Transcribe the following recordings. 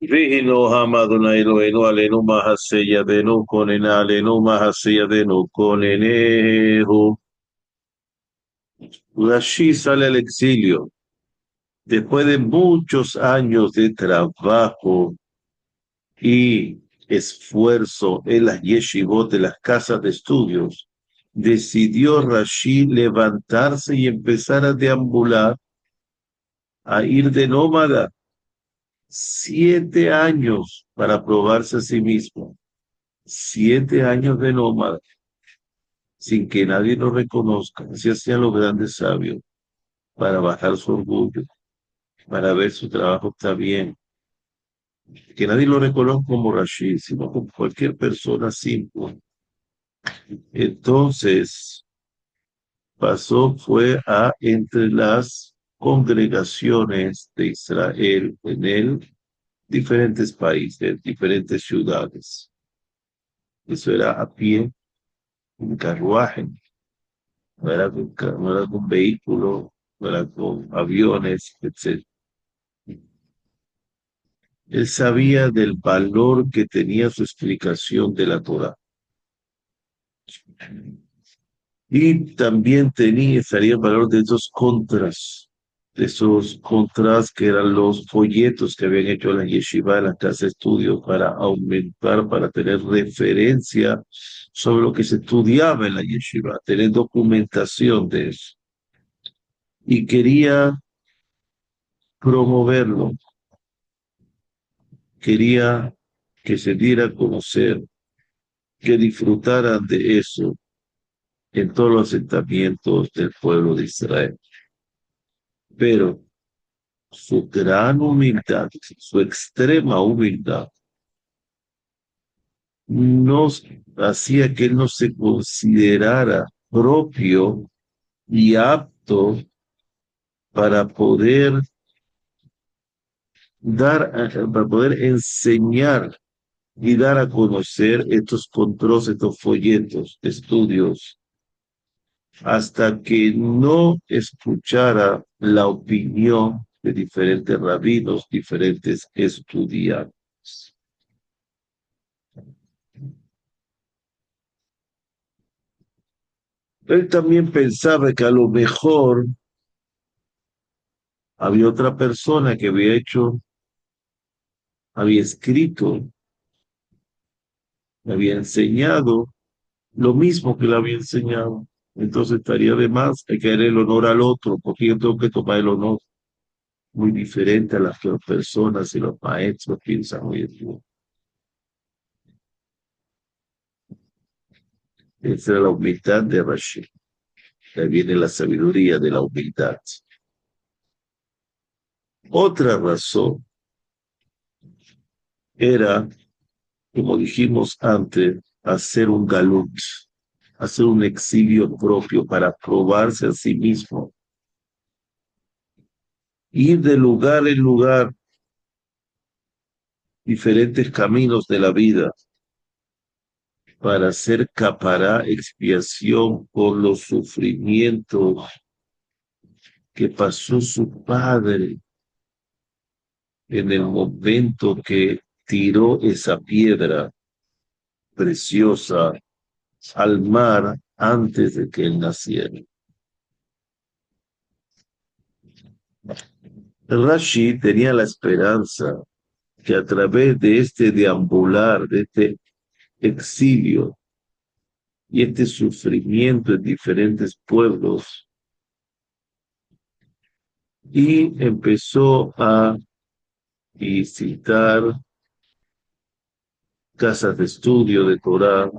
Vihino Hamaduna Eloheinu Alenu Mahaseyadenu Konena Alenu Mahaseyadenu Konenehu. Rashi sale al exilio después de muchos años de trabajo y esfuerzo en las yeshivot, de las casas de estudios. Decidió Rashi levantarse y empezar a deambular, a ir de nómada 7 años para probarse a sí mismo. 7 años de nómada, sin que nadie lo reconozca. Así hacían los grandes sabios, para bajar su orgullo, para ver su trabajo está bien. Que nadie lo reconozca como Rashid, sino como cualquier persona simple. Entonces, fue a entre las congregaciones de Israel en diferentes países, diferentes ciudades. Eso era a pie, un carruaje, no era con vehículo, no era con aviones, etc. Él sabía del valor que tenía su explicación de la Torah. Y también estaría el valor de esos contras que eran los folletos que habían hecho la yeshiva, en la casa de estudio, para aumentar, para tener referencia sobre lo que se estudiaba en la yeshiva, tener documentación de eso. Y quería promoverlo, quería que se diera a conocer, que disfrutaran de eso en todos los asentamientos del pueblo de Israel. Pero su gran humildad, su extrema humildad, nos hacía que él no se considerara propio y apto para poder para poder enseñar y dar a conocer estos controles, estos folletos, estudios, hasta que no escuchara la opinión de diferentes rabinos, diferentes estudiantes. Él también pensaba que a lo mejor había otra persona que había escrito, había enseñado lo mismo que le había enseñado. Entonces estaría de más, hay que dar el honor al otro, porque yo tengo que tomar el honor. Muy diferente a las que las personas y los maestros piensan hoy en día. Esa era la humildad de Rashid. Ahí viene la sabiduría de la humildad. Otra razón era, como dijimos antes, hacer un galut, hacer un exilio propio para probarse a sí mismo, ir de lugar en lugar, diferentes caminos de la vida, para hacer capará, expiación por los sufrimientos que pasó su padre en el momento que tiró esa piedra preciosa al mar antes de que él naciera. Rashi tenía la esperanza que a través de este deambular, de este exilio y este sufrimiento en diferentes pueblos, y empezó a visitar casas de estudio de Torah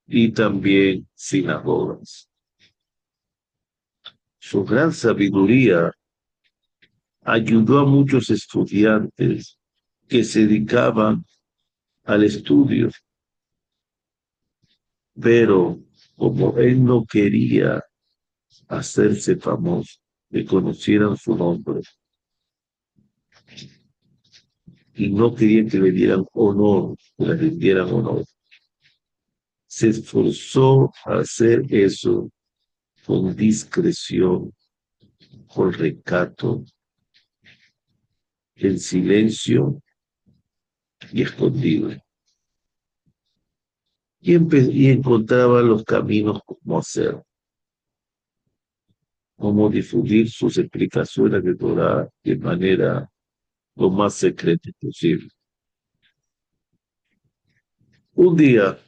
y también sinagogas. Su gran sabiduría ayudó a muchos estudiantes que se dedicaban al estudio, pero como él no quería hacerse famoso, que conocieran su nombre y no quería que le dieran honor, que le rindieran honor, se esforzó a hacer eso con discreción, con recato, en silencio y escondido. Y encontraba los caminos como hacer, cómo difundir sus explicaciones de Torah de manera lo más secreta posible. Un día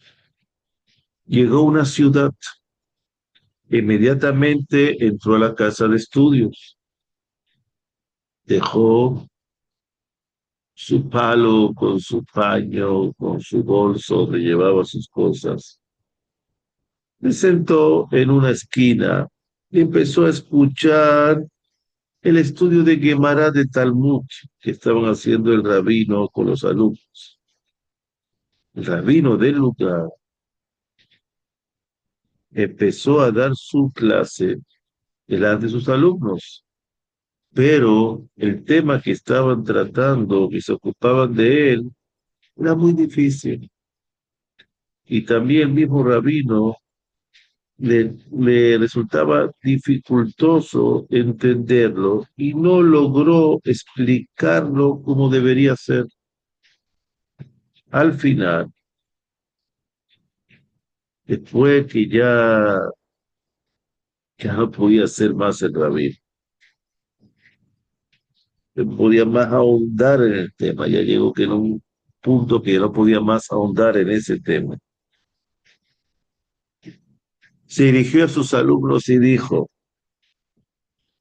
llegó a una ciudad, inmediatamente entró a la casa de estudios, dejó su palo con su paño, con su bolso donde llevaba sus cosas. Se sentó en una esquina y empezó a escuchar el estudio de Gemara de Talmud que estaban haciendo el rabino con los alumnos. El rabino del lugar empezó a dar su clase delante de sus alumnos, pero el tema que estaban tratando, que se ocupaban de él, era muy difícil. Y también el mismo rabino le resultaba dificultoso entenderlo y no logró explicarlo como debería ser. Al final, después que ya no podía ser más el rabino, no podía más ahondar en el tema, ya llegó que en un punto que no podía más ahondar en ese tema. Se dirigió a sus alumnos y dijo: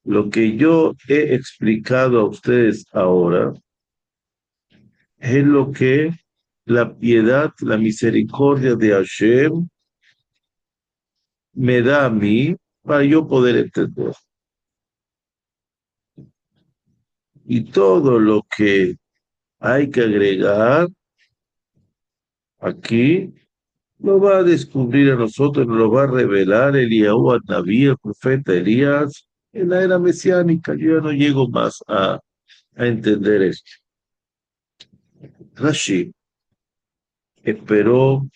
lo que yo he explicado a ustedes ahora es lo que la piedad, la misericordia de Hashem me da a mí para yo poder entender. Y todo lo que hay que agregar aquí lo va a descubrir a nosotros, nos lo va a revelar Eliyahu Anabí, el profeta Elías, en la era mesiánica. Yo ya no llego más a entender esto. Rashi esperó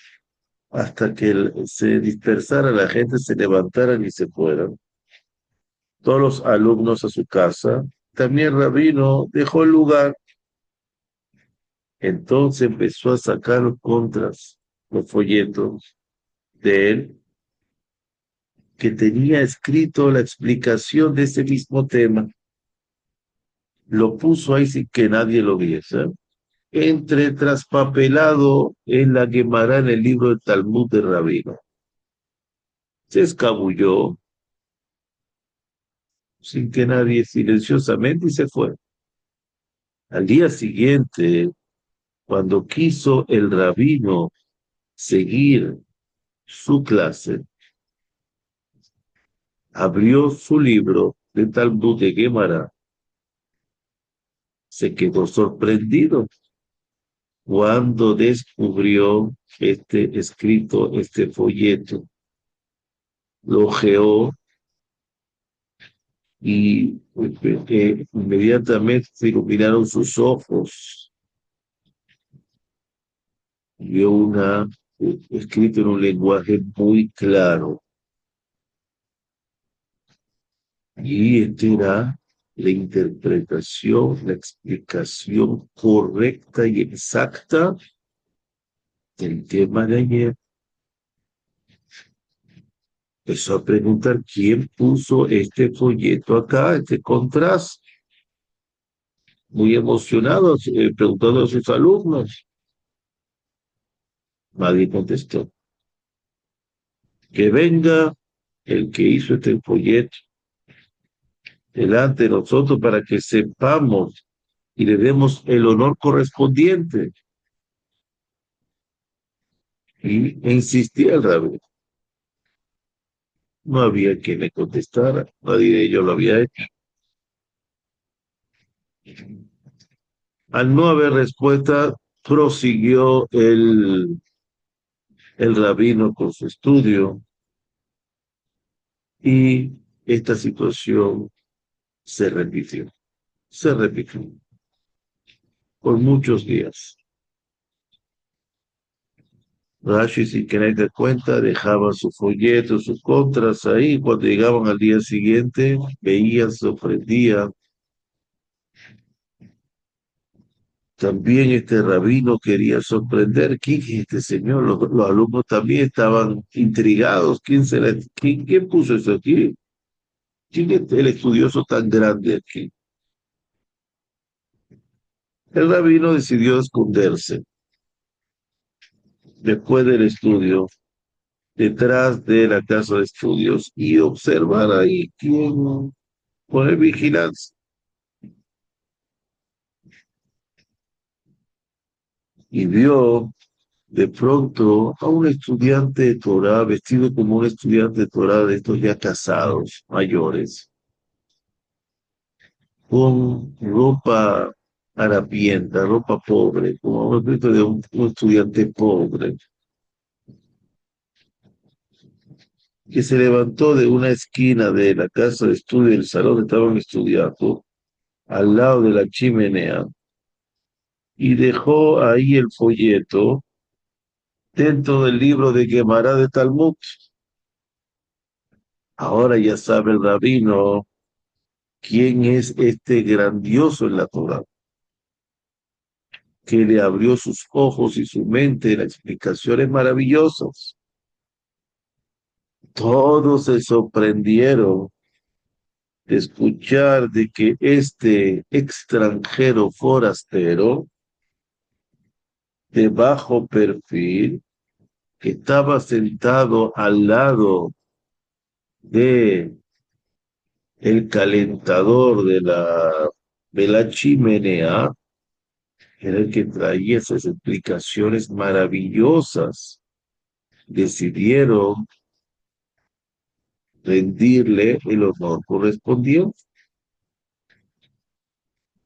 hasta que se dispersara la gente, se levantaran y se fueran. Todos los alumnos a su casa. También Rabino dejó el lugar. Entonces empezó a sacar los contras, los folletos de él, que tenía escrito la explicación de ese mismo tema. Lo puso ahí sin que nadie lo viese. Entre traspapelado en la Gemara en el libro del Talmud de Rabino. Se escabulló sin que nadie, silenciosamente, y se fue. Al día siguiente, cuando quiso el rabino seguir su clase, abrió su libro de Talmud de Gemara, se quedó sorprendido cuando descubrió este escrito, este folleto, lo ojeó y inmediatamente se iluminaron sus ojos. Vio escrito en un lenguaje muy claro. Y esta era la interpretación, la explicación correcta y exacta del tema de ayer. Empezó a preguntar quién puso este folleto acá, este contraste. Muy emocionado, preguntando a sus alumnos. Nadie contestó. Que venga el que hizo este folleto delante de nosotros para que sepamos y le demos el honor correspondiente. E insistía el rabino. No había quien le contestara, nadie de ellos lo había hecho. Al no haber respuesta, prosiguió el rabino con su estudio y esta situación se repitió por muchos días. Rashi, sin querer dar cuenta, dejaba sus folletos, sus contras ahí. Cuando llegaban al día siguiente, veían, sorprendían También este rabino quería sorprender. ¿Quién es este señor? Los alumnos también estaban intrigados. ¿Quién puso eso aquí? ¿Quién es el estudioso tan grande aquí? El rabino decidió esconderse después del estudio, detrás de la casa de estudios y observar ahí quién pone vigilancia. Y vio de pronto a un estudiante de Torah, vestido como un estudiante de Torah de estos ya casados, mayores, con ropa harapienta, ropa pobre, como hemos visto de un estudiante pobre, que se levantó de una esquina de la casa de estudio del salón donde estaban estudiando, al lado de la chimenea, y dejó ahí el folleto dentro del libro de Gemara de Talmud. Ahora ya sabe el rabino quién es este grandioso en la Torah, que le abrió sus ojos y su mente, las explicaciones maravillosas. Todos se sorprendieron de escuchar de que este extranjero forastero de bajo perfil, que estaba sentado al lado de el calentador de la chimenea, era el que traía esas explicaciones maravillosas. Decidieron rendirle el honor correspondiente.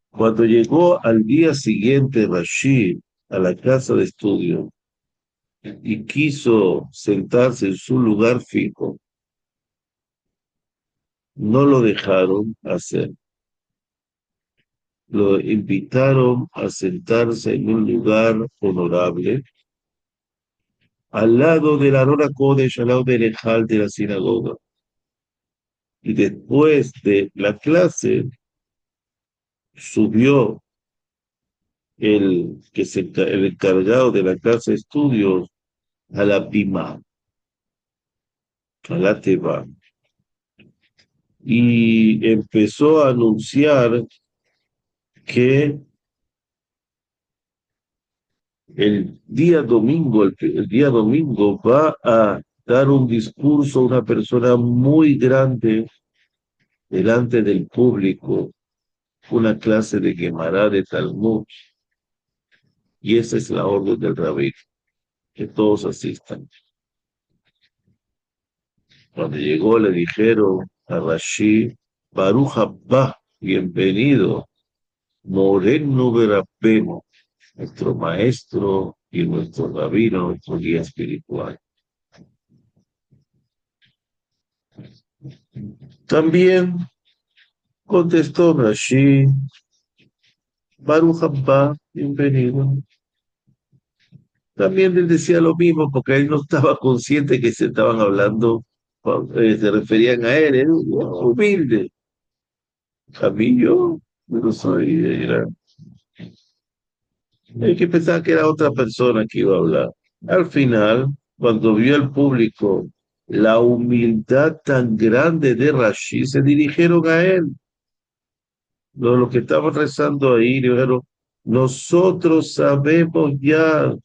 Cuando llegó al día siguiente Rashid a la casa de estudio y quiso sentarse en su lugar fijo, no lo dejaron hacer. Lo invitaron a sentarse en un lugar honorable al lado del Arona Kodesh, al lado del Ejal de la sinagoga. Y después de la clase, subió el encargado de la casa de estudios a la Bima, a la Teba, y empezó a anunciar que el día domingo va a dar un discurso a una persona muy grande delante del público, una clase de Gemara de Talmud, y esa es la orden del rabí, que todos asistan. Cuando llegó le dijeron a Rashi, Baruch Haba, bienvenido, Moreno Verapeno, nuestro maestro y nuestro rabino, nuestro guía espiritual. También contestó Rashi, Baruch Haba, bienvenido. También él decía lo mismo porque él no estaba consciente que se estaban hablando, se referían a él, humilde. A mí yo no soy, el que pensaba que era otra persona que iba a hablar. Al final, cuando vio al público la humildad tan grande de Rashi, se dirigieron a él. Los que estaban rezando ahí le dijeron, nosotros sabemos ya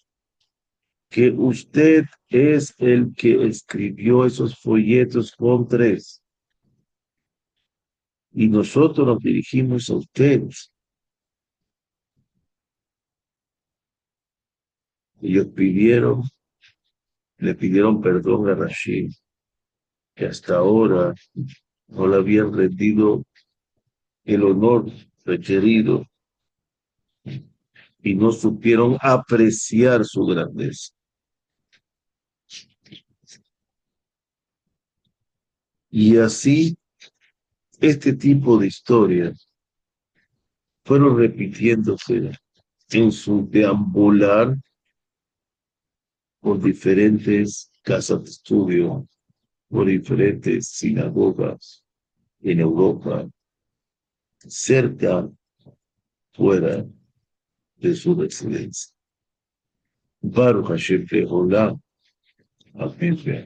que usted es el que escribió esos folletos con tres. Y nosotros nos dirigimos a usted. Ellos le pidieron perdón a Rashid, que hasta ahora no le habían rendido el honor requerido y no supieron apreciar su grandeza. Y así, este tipo de historias fueron repitiéndose en su deambular por diferentes casas de estudio, por diferentes sinagogas en Europa, cerca, fuera, de su residencia. Baruch Hashem Leolam. Amén.